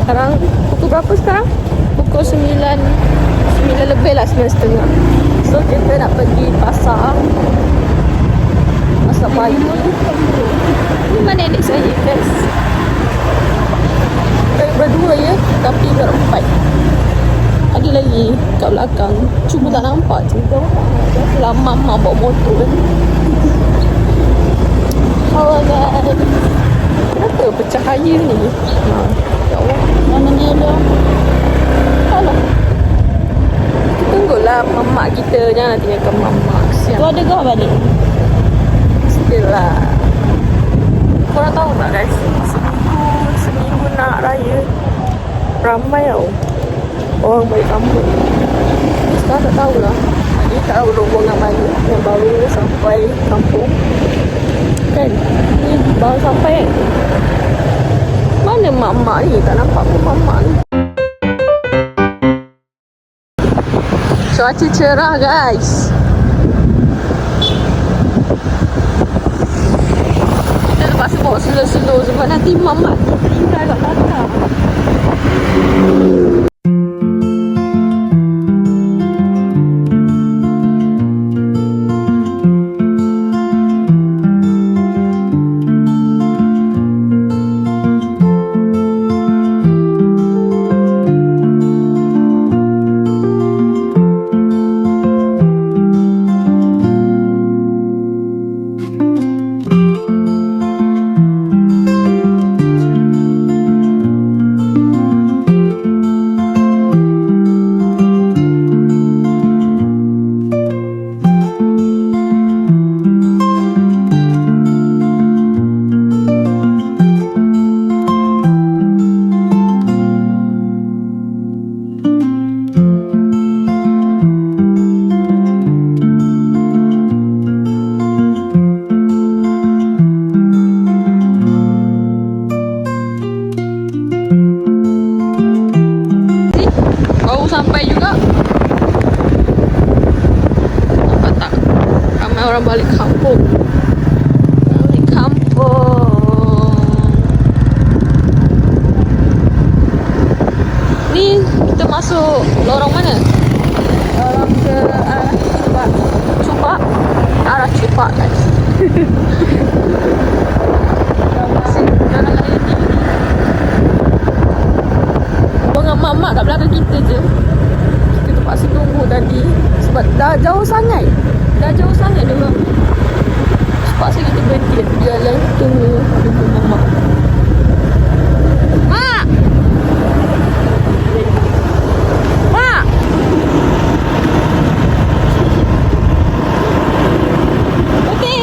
Sekarang pukul berapa sekarang? Pukul 9 lebih lah, 9.30. So kita nak pergi pasar pagi. Ni mana adik saya guys? Berdua ya, tapi berempat. Ada lagi kat belakang, cuma tak nampak je. Lama mak bawa motor kan. Hello guys. Kenapa bercahaya ni? Ya Allah, mana dia dah? Alah. Kita tunggulah mamak kita, jangan tinggalkan mamak. Siap. Tu ada kau balik? Still lah. Korang tahu tak guys? Seminggu nak raya, ramai tau orang balik kampung. Sekarang tak tahulah. Jadi tak tahu rombongan mana yang baru sampai kampung. Kan? Ni baru sampai kan? Mana mak-mak ni? Tak nampak pun mak-mak ni. Cuaca cerah guys. Kita terpaksa bawa slow-slow sebab nanti mak-mak tinggal kat belakang. Sampai juga. Nampak tak? Ramai orang balik kampung. Balik kampung. Ni kita masuk lorong mana? Lorong ke arah Cupak. Cupak? Arah Cupak guys. Jangan lain ni. Bunga mamak kat belakang kita je. Kita terpaksa tunggu tadi sebab dah jauh sangat. Dah jauh sangat dia orang. Terpaksa kita berhenti di jalan tunggu bunga mamak. Mak! Mak! Okey.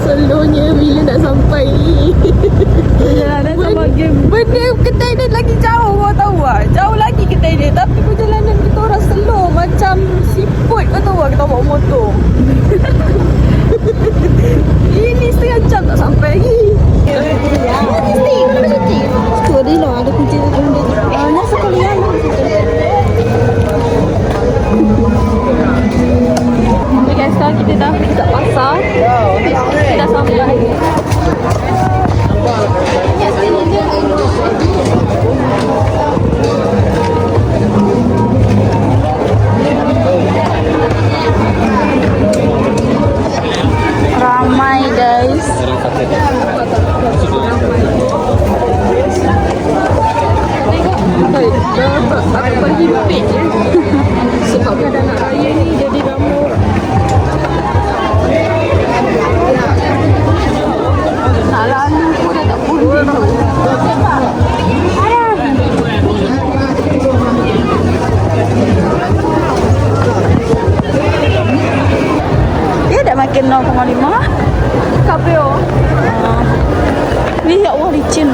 Slownya bila nak sampai ni. Perjalanan sama game. Benda kedai dia lagi jauh, kau tahu tak? Jauh lagi kedai dia. Tapi perjalanan kita orang slow macam siput, kau tahu tak? Kita bawa motor. Ini setengah jam tak sampai lagi. Tu dia lah ada kunci dalam dia. Nak sekalian. Okay guys, sekarang kita dah dekat pasar. Kita dah sampai. Ramai guys. Aku pergi page je. Sebab dah nak raya ni jadi ramai orang. Nak lalu pun dah tak boleh tau. Dia dah makin 0,5. KPO. Ni ya Allah licin.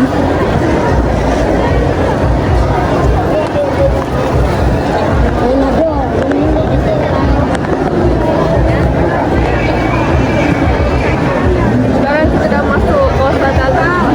Sekarang kita dah masuk kawasan dalam.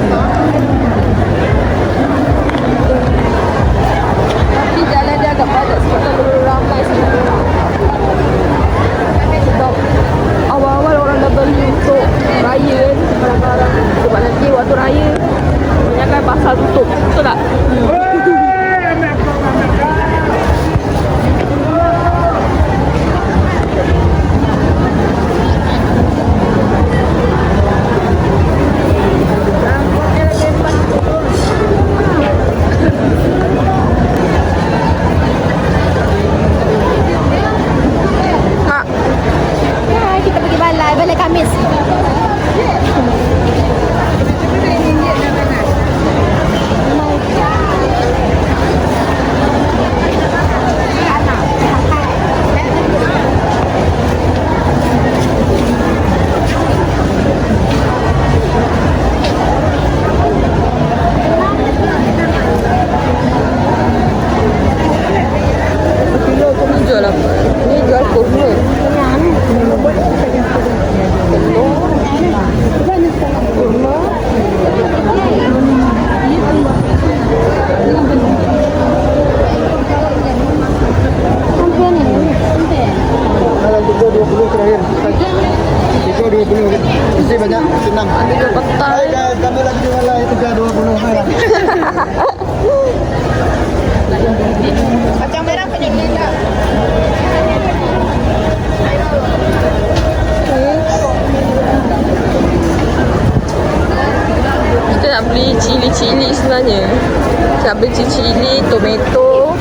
tomato.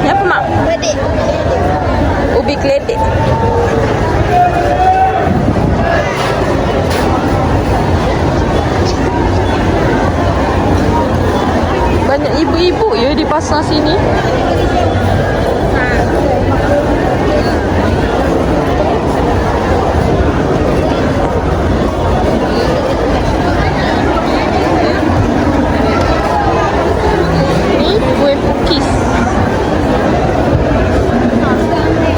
Ni apa mak? Keledek. Ubi keledek. Banyak ibu-ibu ya di pasar sini. Ni kuih pukis.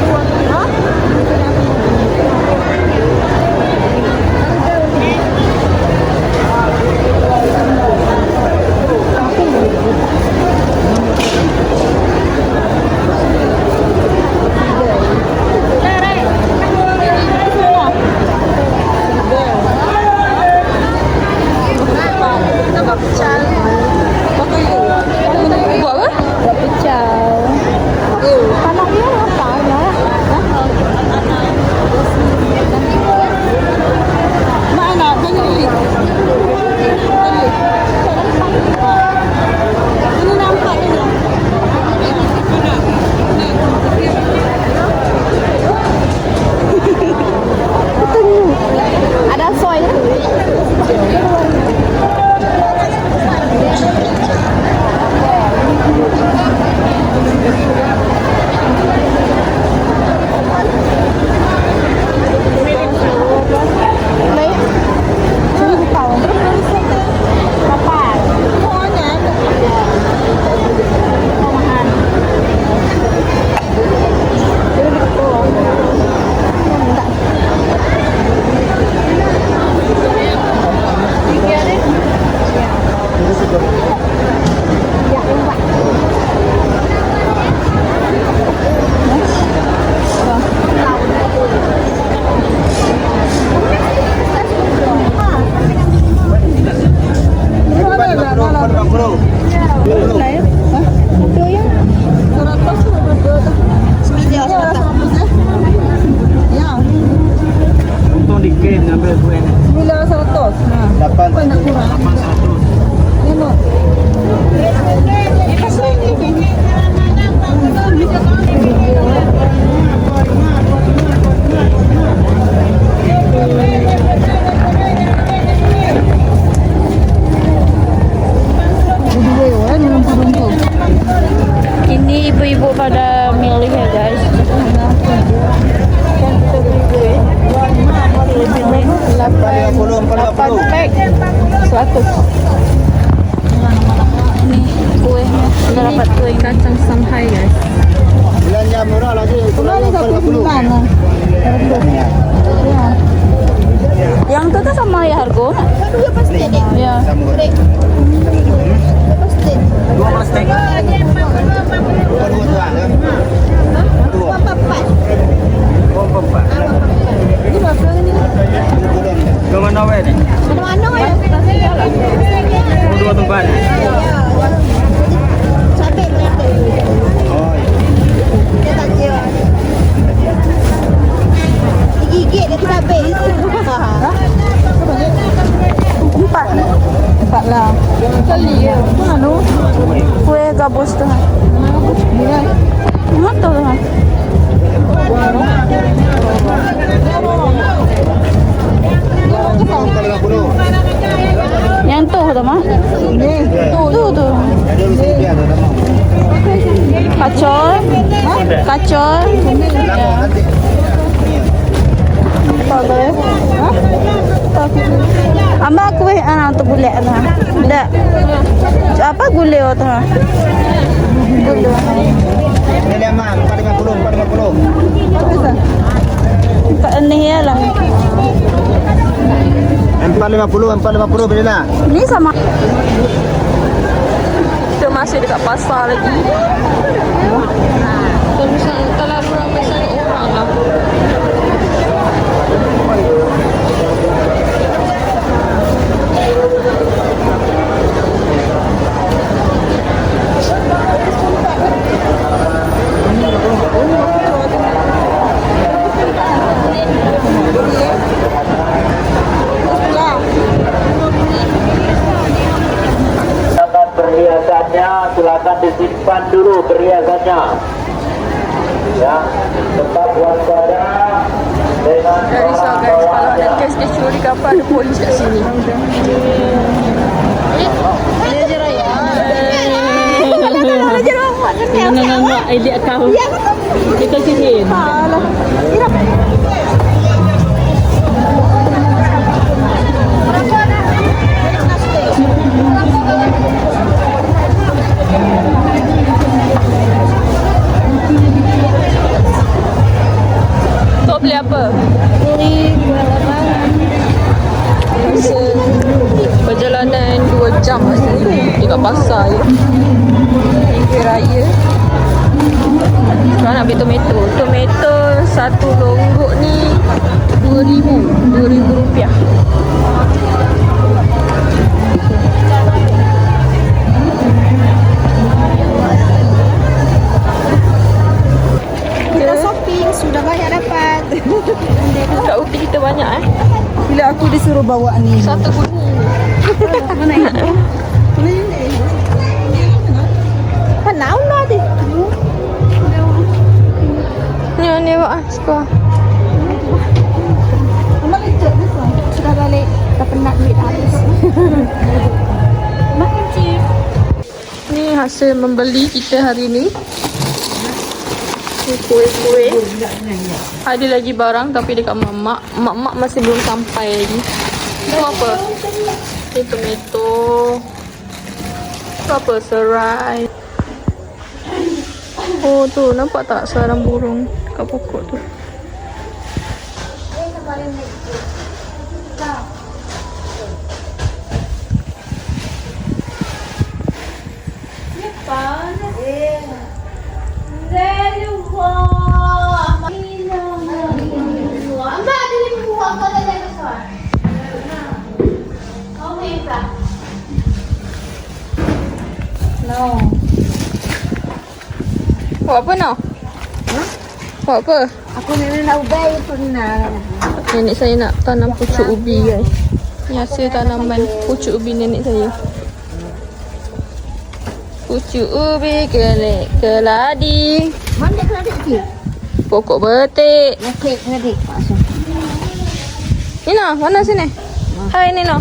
Buat apa? Buat pecah. Tanah dia apa lah? Mana? Jangan lihat. Ini nampak ni. Ada soy. Untung dikit ngambil kue ni. 900. Dapat Apa nak kurang? 800. Tengok. Ini ibu-ibu pada milih ya guys. Lapan pack 100. Ini kuehnya. Kita dapat kue kacang Shanghai guys. Belanja murah lagi. Kemarin ni 49. Yang tu tu sama ya harga? Dia pasti ni. Ya. Pasti. 12 tek. Dua tuan ya. Dua. Papat. Empat. Ini berapa ni? Ke mana weh ni? Mana ya? Dua tempat. Cabai berapa? Oh. Dia tak jual. Gigit dia tak habis. Empat lah. Kali ya. Mana? Kue gabus tu. Murah. Mana tu? Yang tu tu mah. Ni. Tu. Kacol. Kacol. Ya. Bagus. Amba kuih tu gulai tu. Dak. Apa gulai tu? Gulai. Ini lama 450. Tak ni ya lah. 450 bila? Ni sama. Kita masih dekat pasar lagi. Terlalu ramai sangat orang lah. Perhiasannya silakan disimpan. simpan dulu perhiasannya. Ya, tetap waspada dengan Dah risau guys, kalau ada kes dia curi kapal, ada polis kat sini. Dia je raya. Nama idea kau. Kita sini. Kau beli apa? Beli gula lapangan. Perjalanan 2 jam rasanya dekat pasar je. Pinggir raya. Sekarang nak beli tomato. Tomato satu longgok ni RM2,000 Kita shopping sudah banyak dapat. Kat Uti kita banyak Bila aku disuruh bawa ni. Satu kuning. Mana ya? Panau lah dia. Ni awak sekolah. Mama lecet ni sudah balik. Dah penat duit habis. Makan chip. Ni hasil membeli kita hari ni. Ni kuih-kuih. Ada lagi barang tapi dekat mak. Mak masih belum sampai lagi. Itu apa? Ni tomato. Itu apa? Serai. Oh tu, nampak tak sarang burung kat pokok tu? No. Buat apa nak? Buat apa? Aku ni nak ubay pun nak. Nenek saya nak tanam pucuk ubi guys. Ni hasil tanaman pucuk ubi nenek saya. Pucuk ubi keladi. Mana kena cik? Pokok betik. Ngetik. Masuk. Nina, mana sini? Hai Nina.